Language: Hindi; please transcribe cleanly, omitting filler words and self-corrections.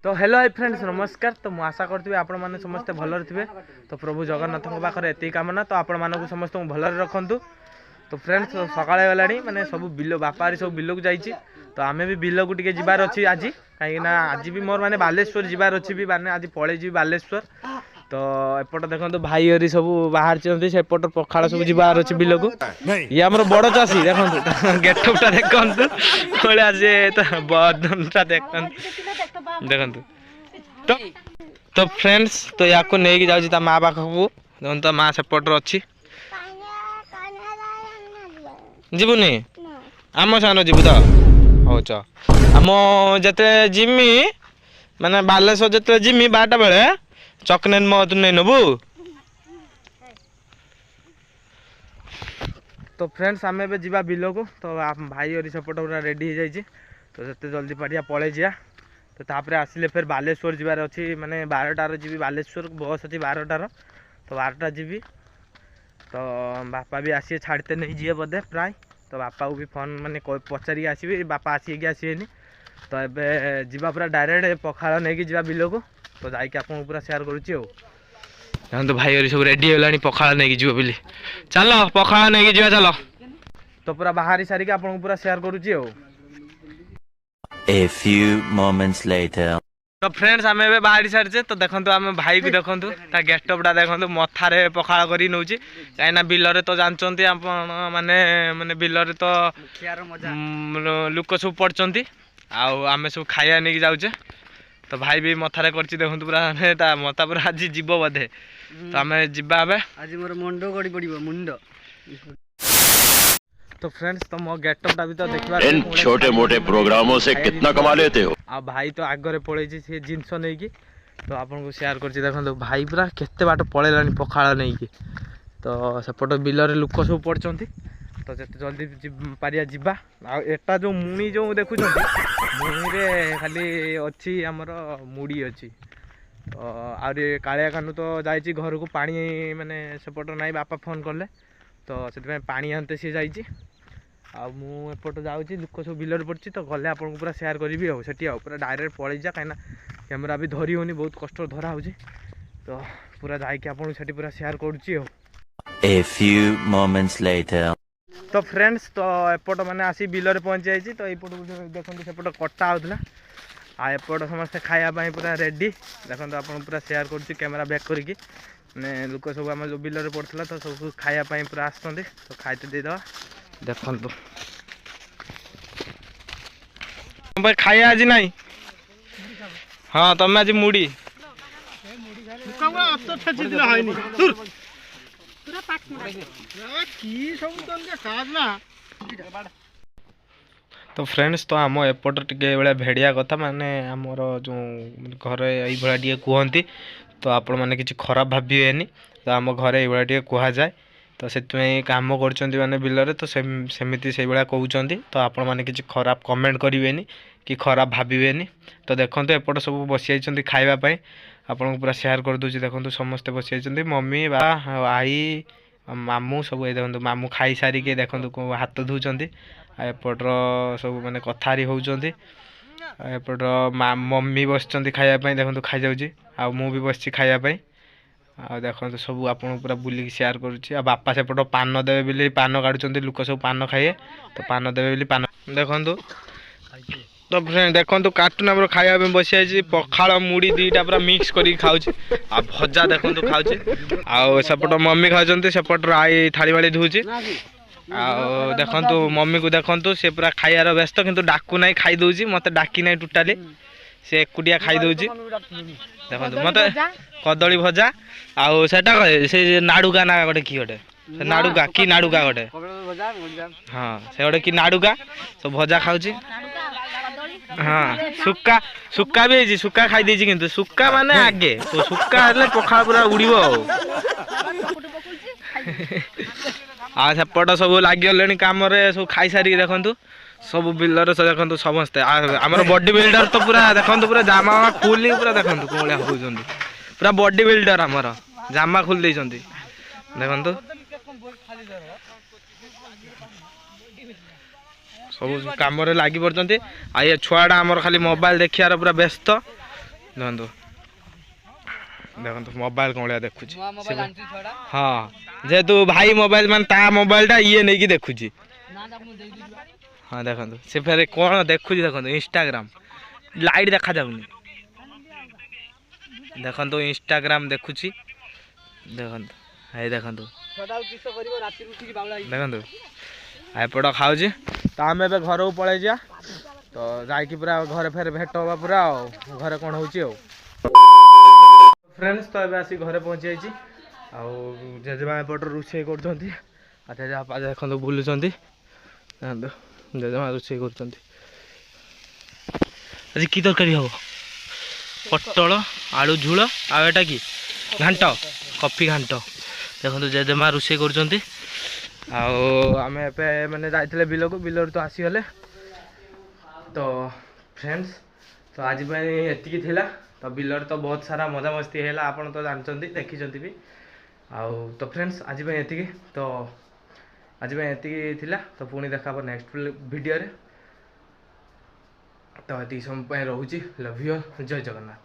तो हेलो हाय फ्रेंड्स नमस्कार। तो मुझे आशा करी आपण मैंने समस्ते भलर थे। तो प्रभु जगन्नाथ पाखे एत कामना तो आपण मानक समस्त भलर रखु। तो फ्रेंड्स सकाଳେ गलानी माने सब बिल बापारी सब बिल को जाइए। तो आम भी बिल को टे जबार अच्छी आज कहीं आज भी मोर माने बालेश्वर जबार अच्छी भी माने आज पलि जी बालेश्वर। तो एपट देखो तो भाई हरी सब बाहर सेपट पखाड़ सब जबार अच्छे बिल को। ये आम बड़ चाषी देखो गेटअपटा देखु बदनटा देखु देखु। तो फ्रेंड्स तो या नहीं जाऊँ माँ पाखक देखो तो माँ सेपटर अच्छी जीवनी आम सान जीव तो हौ च आम जिते जिमी माने बालेश्वर जिते जिमी 12टा बेले चॉकलेट मो तू नहीं नबू। तो फ्रेंड्स आम ए जा बिल को। तो भाई और सेपट पूरा रेडी हो जाइए। तो जिते जल्दी पाटिया पलि जा। तो तापर आसिले फिर बालेश्वर जबार अच्छी माने 12टार जी बालेश्वर बस अच्छी 12टार। तो 12टा जी। तो बापा भी आसिए छाड़ते नहीं जी बोधे प्राय। तो बापा को भी फोन माने पचारिक आसबे बापा आसिक आसबेनि। तो ये जीवा पूरा डायरेक्ट पखाड़ नहीं जा बिल को। तो जाकि आपको पूरा शेयर करुच्ची। तो भाई और सब रेडी होलानी पखाड़ नहीं जीव बोली चल पखाड़ नहीं जा चल। तो पूरा बाहरी सारिक आपको पूरा शेयर करुच्ची। A few moments later. तो फ्रेंड्स आम ए बाहरी सारी। तो देखो आम भाई को देखो गेटअपटा देखो मथारे पखाड़ कर नौ कहीं बिलरे तो जानते आप माने माने बिलरे तो लुक सब पड़ते आम सब खाया नहीं जाऊे। तो भाई भी मथारे कर देखो पूरा मता पूरा आज जीव बोधे। तो आम जा आज मोर मुंड गड़ी पड़ो मुंड। तो फ्रेंड्स तो मो गेटअपटा भी तो देखा इन छोटे मोटे प्रोग्रामों से कितना कमा लेते हो। आ भाई तो आगे पड़े सी जिनस नहीं कि। तो आपको शेयर कर देखो भाई पूरा केते बाट पलैलानी पखाड़ नहीं कि। तो सेपट बिलरे लुक सब पड़ते। तो जिते जल्दी पारिया जीवा आटा जो मुणी जो देखुं मुणी रे खाली अच्छी आमर मुड़ी अच्छी। तो आहरी कालिया कानू तो जाइए घर को पानी माने सेपट नाई बापा फोन कले। तो से पानी आनते सी जाइए मुझे जाऊँगी लुक सब बिलर पड़ी। तो गले आपको पूरा शेयर करी से पूरा डायरेक्ट पलि जा कहीं कैमेरा भी धरी होनी बहुत कष्ट धरा हो। तो पूरा जाकि आपको पूरा शेयर करुच्ची। A few moments later. तो फ्रेंड्स तो एपट मैंने आसी बिलर पहुँची जाइए। तो यपट देखो सेपट कटा होता एपट समस्ते खायापाई पूरा रेडी देखो आप पूरा शेयर कर कैमेरा बैक करके मैंने लोक सब आम जो बिलर पड़ता। तो सब खायापाई पूरा आसते। तो खाइते देदे देखु खाया आज नाई। हाँ तुम आज मुड़ी तो फ्रेंड्स तो आम एपट टे भेड़िया कथा माने आमर जो घर ये टे कहती। तो आपण मैंने किसी खराब भावेनि। तो आम घर ये कह जाए। तो से कम कर बिलरे। तो सेमती से भाया कहते। तो आपण मैंने किसी खराब कमेंट करेंगे कि खराब भावेनि। तो देखो एपट सब बसी जाइए खावाई आपको पूरा शेयर कर दूसरी देखो समस्ते बसी जाइए मम्मी बा आई मामू सब ये देखो मामू खाई सारिके देखो हाथ धोचंती एपटर सब माने कथारी होउचंती एपटर मम्मी बसचंती खायापाई देखो खाई जाउची आ मु भी बसची खायापाई आ देखो सब आपन पूरा बुलिक शेयर करूची आ बापा सेपट पान देबे बिली पान काडुचंती लुक सब पान खाइए। तो पान देबे बिली पान देखो। तो फ्रेंड देखो कार्टून आम खाया बस आई पखाड़ मुड़ी दीटा पूरा मिक्स कर खाऊँ आ भजा देखो खाऊँ आ सेपट मम्मी खाऊँ सेपट आई थाली वाली धोची आ देखो मम्मी को देखो सी पूरा खाइबार व्यस्त किंतु डाकू ना खाई दौची मत डाकी ना टोटाली से एकुटिया खाई दौची देखो मत कदली भजा आउ सेटा से नाड़ुका ना गोटे कि गोटे नाड़ुका कि नाड़ुका गोटे हाँ से गोटे कि नाड़ुका सब भजा खाऊँ। हाँ सुक्का सुक्का भी है सुक्का खाई देछि किंतु सुक्का माने आगे तो सुक्का हेले पखाड़ पूरा उड़िबो आ सेपट सब लगे कम सब खाई सारी देखु सब बिलर देखो समस्ते आमर बॉडी बिल्डर तो पूरा देखो पूरा जामा खुली पूरा देखो कौन हो पूरा बॉडी बिल्डर आमर जामा खोल देइछंती देखो सब कम लगी पड़ते। आ ये छुआटा आमर खाली मोबाइल देखार पूरा व्यस्त ଦେଖନ୍ତୁ ଦେଖନ୍ତୁ ମୋବାଇଲ କ'ଣ ଭଳିଆ ଦେଖୁଛି ନୂଆ ମୋବାଇଲ ଆଣିଛି ଛଡା ହଁ ଯେହେତୁ ଭାଇ ମୋବାଇଲ ମାନେ ତା ମୋବାଇଲଟା ଇଏ ନେଇକି ଦେଖୁଛି ନା ତାକୁ ମୁଁ ଦେଇଦେବି ବା। ହଁ ଦେଖନ୍ତୁ ସେ ଫେରେ କ'ଣ ଦେଖୁଛି ଦେଖନ୍ତୁ ଇନଷ୍ଟାଗ୍ରାମ ଲାଇଟ୍ ଦେଖାଯାଉନି ଦେଖନ୍ତୁ ଇନଷ୍ଟାଗ୍ରାମ ଦେଖୁଛି ଦେଖନ୍ତୁ ଏଇ ଦେଖନ୍ତୁ ଛଡାକୁ କିସ କରିବ ରାତିରୁ ଉଠିକି ବାଉଳା ହେଇକି। ଦେଖନ୍ତୁ ଏପଟ ଖାଉଛି ତ ଆମେ ଏବେ ଘରକୁ ପଳେଇ ଯିବା ତ ଯାଇକି ପୁରା ଘରେ ଫେରେ ଭେଟ ହବା ପୁରା ଆଉ ଘରେ କ'ଣ ହେଉଛି ଆଉ ଫ୍ରେଣ୍ଡସ୍ ତ ଏବେ ଆସି ଘରେ ପହଞ୍ଚି ଯାଇଛି ଆଉ ଜେଜେମା ଏପଟରେ ରୋଷେଇ କରୁଛନ୍ତି ଆଉ ଜେଜେବାପା ଦେଖନ୍ତୁ ବୁଲୁଛନ୍ତି ଦେଖନ୍ତୁ ଜେଜେମା ରୋଷେଇ କରୁଛନ୍ତି ଆଜି କି ତରକାରୀ ହବ ପୋଟଳ ଆଳୁ ଝୋଳ ଆଉ ଏଟା କି ଘାଣ୍ଟ କଫି ଘାଣ୍ଟ ଦେଖନ୍ତୁ ଜେଜେମା ରୋଷେଇ କରୁଛନ୍ତି ଆଉ ଆମେ ଏବେ ମାନେ ଯାଇଥିଲେ ବିଲକୁ ବିଲରୁ ତ ଆସିଗଲେ ତ ଫ୍ରେଣ୍ଡସ୍ ତ ଆଜି ପାଇଁ ଏତିକି ଥିଲା ତ ବିଲରେ ତ ବହୁତ ସାରା ମଜାମସ୍ତି ହେଲା ଆପଣ ତ ଜାଣିଛନ୍ତି ଦେଖିଛନ୍ତି ବି ଆଉ ତ ଫ୍ରେଣ୍ଡସ୍ ଆଜି ପାଇଁ ଏତିକି ତ ଆଜି ପାଇଁ ଏତିକି ଥିଲା ତ ପୁଣି ଦେଖା ହେବ ନେକ୍ସଟ ଭିଡ଼ିଓରେ ତ ଏତିକି ସମୟ ପାଇଁ ରହୁଛି ଲଭ୍ ୟୁ ଜୟ ଜଗନ୍ନାଥ।